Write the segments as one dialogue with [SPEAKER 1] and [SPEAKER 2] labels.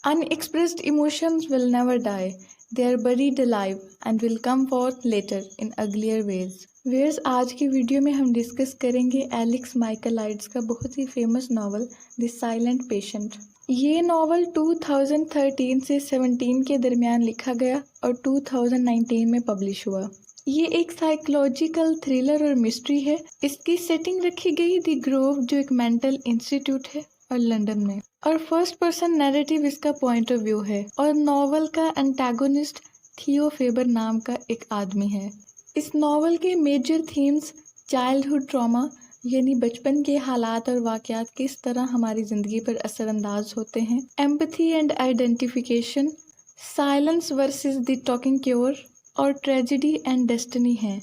[SPEAKER 1] Unexpressed emotions will never die. They are buried alive and will come forth later in uglier ways. Whereas आज की video में हम discuss करेंगे Alex Michael aides का बहुत ही famous novel the silent patient. ये novel 2013 से 17 के दरमियान लिखा गया और 2019 में पब्लिश हुआ। ये एक साइकोलॉजिकल थ्रिलर और मिस्ट्री है। इसकी सेटिंग रखी गई द ग्रोव, जो एक मेंटल इंस्टीट्यूट है, और लंदन में, और फर्स्ट पर्सन नैरेटिव इसका पॉइंट ऑफ व्यू है। और नॉवल का एंटागोनिस्ट थियो फेबर नाम का एक आदमी है। इस नॉवल के मेजर थीम्स चाइल्डहुड ट्रॉमा, यानी बचपन के हालात और वाक़यात किस तरह हमारी ज़िंदगी पर असरअंदाज होते हैं, empathy and identification, silence versus the talking cure, और ट्रेजेडी एंड डेस्टिनी है।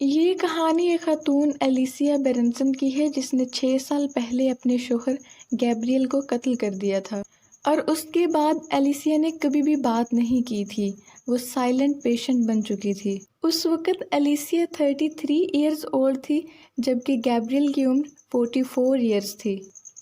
[SPEAKER 1] ये कहानी एक खातून एलिसिया बेरेंसन की है जिसने 6 साल पहले अपने शोहर गैब्रियल को कत्ल कर दिया था, और उसके बाद एलिसिया ने कभी भी बात नहीं की थी। वो साइलेंट पेशेंट बन चुकी थी। उस वक़्त एलिसिया 33 इयर्स ओल्ड थी, जबकि गैब्रियल की उम्र 44 इयर्स थी।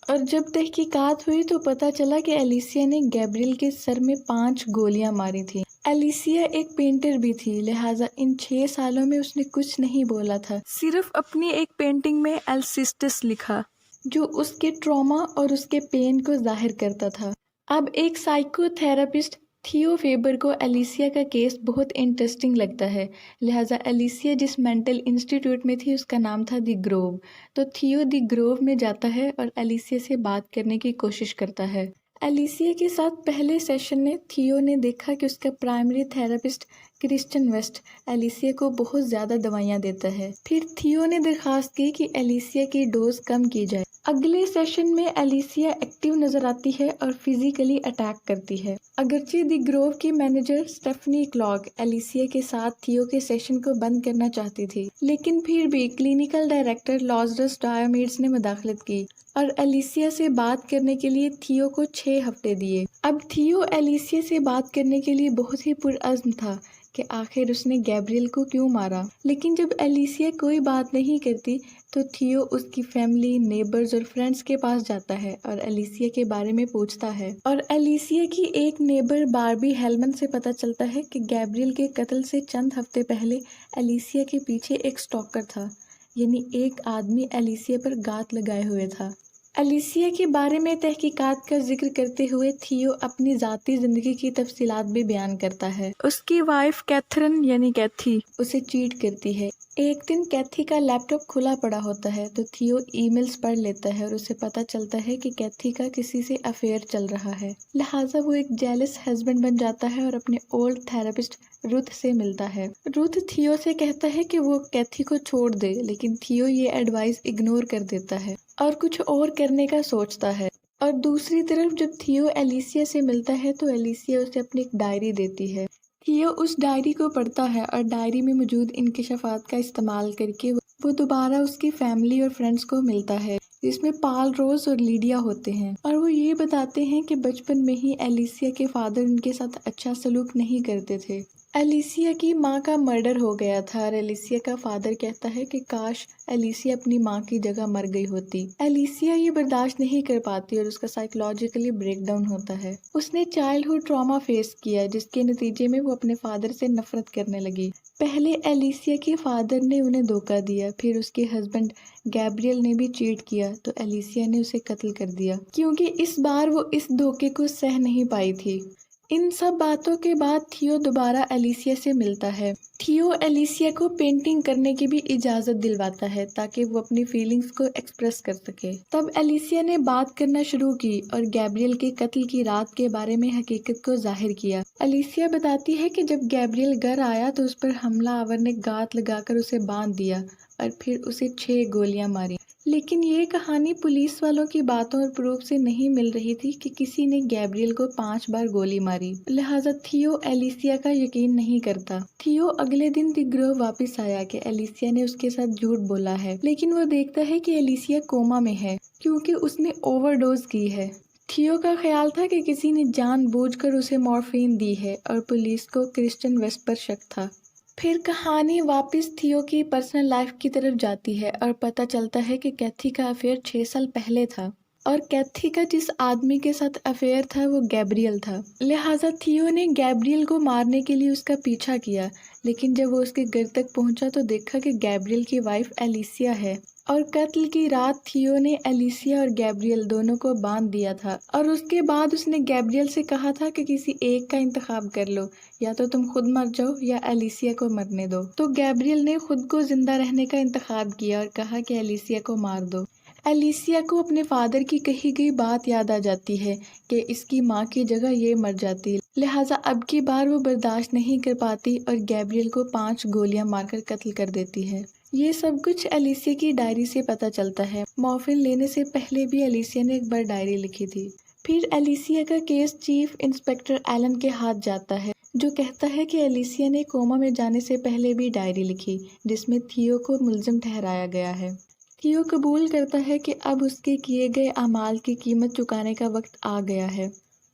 [SPEAKER 1] और जब तहकीकात हुई तो पता चला कि एलिसिया ने गैब्रियल के सर में 5 गोलियां मारी थी। एलिसिया एक पेंटर भी थी, लिहाजा इन 6 सालों में उसने कुछ नहीं बोला था, सिर्फ अपनी एक पेंटिंग में एल्सिस्टस लिखा, जो उसके ट्रॉमा और उसके पेन को जाहिर करता था। अब एक साइकोथेरापिस्ट थियो फेबर को एलिसिया का केस बहुत इंटरेस्टिंग लगता है, लिहाजा एलिसिया जिस मेंटल इंस्टीट्यूट में थी उसका नाम था द ग्रोव। तो थियो द ग्रोव में जाता है और एलिसिया से बात करने की कोशिश करता है। एलिसिया के साथ पहले सेशन में थियो ने देखा कि उसका primary therapist Christian West Alicia को बहुत ज़्यादा दवाइयाँ देता है। फिर थियो ने दरख्वास्त की कि एलिसिया की डोज कम की जाए। अगले सेशन में एलिसिया एक्टिव नजर आती है और फिजिकली अटैक करती है। अगरचे द ग्रोव की मैनेजर स्टेफनी क्लॉग एलिसिया के साथ थियो के सेशन को बंद करना चाहती थी, लेकिन फिर भी क्लिनिकल डायरेक्टर लॉज़रस डायोमीड्स ने मुदाखलत की और एलिसिया से बात करने के लिए थियो को 6 हफ्ते दिए। अब थियो एलिसिया से बात करने के लिए बहुत ही पुरअज़्म था कि आखिर उसने गैब्रियल को क्यों मारा, लेकिन जब एलिसिया कोई बात नहीं करती तो थियो उसकी फैमिली, नेबर्स और फ्रेंड्स के पास जाता है और एलिसिया के बारे में पूछता है। और एलिसिया की एक नेबर बारबी हेलमन से पता चलता है कि गैब्रियल के कत्ल से चंद हफ्ते पहले एलिसिया के पीछे एक स्टॉकर था, यानी एक आदमी एलिसिया पर गात लगाए हुए था। एलिसिया के बारे में तहकीकात का जिक्र करते हुए थियो अपनी ज़ाती ज़िंदगी की तफसीलात भी बयान करता है। उसकी वाइफ कैथरीन यानी कैथी उसे चीट करती है। एक दिन कैथी का लैपटॉप खुला पड़ा होता है तो थियो ईमेल्स पढ़ लेता है और उसे पता चलता है कि कैथी का किसी से अफेयर चल रहा है। लिहाजा वो एक जेलस हस्बैंड बन जाता है और अपने ओल्ड थेरेपिस्ट रुथ से मिलता है। रुथ थियो से कहता है कि वो कैथी को छोड़ दे, लेकिन थियो ये एडवाइस इग्नोर कर देता है और कुछ और करने का सोचता है। और दूसरी तरफ जब थियो एलिसिया से मिलता है तो एलिसिया उसे अपनी एक डायरी देती है। थियो उस डायरी को पढ़ता है और डायरी में मौजूद इंकशाफात का इस्तेमाल करके वो दोबारा उसकी फैमिली और फ्रेंड्स को मिलता है, जिसमें पाल, रोज और लीडिया होते हैं। और वो ये बताते हैं कि बचपन में ही एलिसिया के फादर उनके साथ अच्छा सलूक नहीं करते थे। एलिसिया की माँ का मर्डर हो गया था और एलिसिया का फादर कहता है कि काश एलिसिया अपनी माँ की जगह मर गई होती। एलिसिया ये बर्दाश्त नहीं कर पाती और उसका साइकोलॉजिकली ब्रेकडाउन होता है। उसने चाइल्डहुड ट्रॉमा फेस किया, जिसके नतीजे में वो अपने फादर से नफरत करने लगी। पहले एलिसिया के फादर ने उन्हें धोखा दिया, फिर उसके हस्बैंड गैब्रियल ने भी चीट किया तो एलिसिया ने उसे कत्ल कर दिया, क्योंकि इस बार वो इस धोखे को सह नहीं पाई थी। इन सब बातों के बाद थियो दोबारा एलिसिया से मिलता है। थियो एलिसिया को पेंटिंग करने की भी इजाज़त दिलवाता है ताकि वो अपनी फीलिंग्स को एक्सप्रेस कर सके। तब एलिसिया ने बात करना शुरू की और गैब्रियल के कत्ल की रात के बारे में हकीकत को जाहिर किया। एलिसिया बताती है कि जब गैब्रियल घर आया तो उस पर हमलावर ने गात लगाकर उसे बांध दिया और फिर उसे 6 गोलियां मारी। लेकिन ये कहानी पुलिस वालों की बातों और प्रूफ से नहीं मिल रही थी कि किसी ने गैब्रियल को 5 बार गोली मारी, लिहाजा थियो एलिसिया का यकीन नहीं करता। थियो अगले दिन द ग्रोव वापस आया कि एलिसिया ने उसके साथ झूठ बोला है, लेकिन वो देखता है कि एलिसिया कोमा में है क्योंकि उसने ओवरडोज की है। थियो का ख्याल था कि किसी ने जानबूझकर उसे मॉर्फिन दी है और पुलिस को क्रिस्टियन वेस्ट पर शक था। फिर कहानी वापस थियो की पर्सनल लाइफ की तरफ जाती है और पता चलता है कि कैथी का अफेयर 6 साल पहले था। और कैथी का जिस आदमी के साथ अफेयर था वो गैब्रियल था। लिहाजा थियो ने गैब्रियल को मारने के लिए उसका पीछा किया, लेकिन जब वो उसके घर तक पहुंचा तो देखा कि गैब्रियल की वाइफ एलिसिया है और कत्ल की रात थियो ने एलिसिया और गैब्रियल दोनों को बांध दिया था और उसके बाद उसने गैब्रियल से कहा था कि किसी एक का इंतखाब कर लो, या तो तुम खुद मर जाओ या एलिसिया को मरने दो। तो गैब्रियल ने खुद को जिंदा रहने का इंतखाब किया और कहा कि एलिसिया को मार दो। एलिसिया को अपने फादर की कही गई बात याद आ जाती है कि इसकी माँ की जगह ये मर जाती, लिहाजा अब की बार वो बर्दाश्त नहीं कर पाती और गैब्रियल को 5 गोलियां मारकर कत्ल कर देती है। ये सब कुछ एलिसिया की डायरी से पता चलता है। मॉर्फिन लेने से पहले भी एलिसिया ने एक बार डायरी लिखी थी। फिर एलिसिया का केस चीफ इंस्पेक्टर एलन के हाथ जाता है, जो कहता है कि एलिसिया ने कोमा में जाने से पहले भी डायरी लिखी जिसमें थियो को मुलजिम ठहराया गया है। थियो कबूल करता है कि अब उसके किए गए अमाल की कीमत चुकाने का वक्त आ गया है।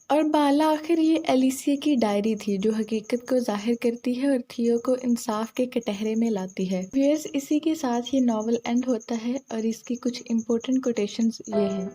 [SPEAKER 1] और बाला आखिर ये एलिसिया की डायरी थी जो हकीकत को जाहिर करती है और थियो को इंसाफ के कटहरे में लाती है। व्यूअर्स, इसी के साथ ये नॉवल एंड होता है और इसकी कुछ इम्पोर्टेंट कोटेशंस ये हैं।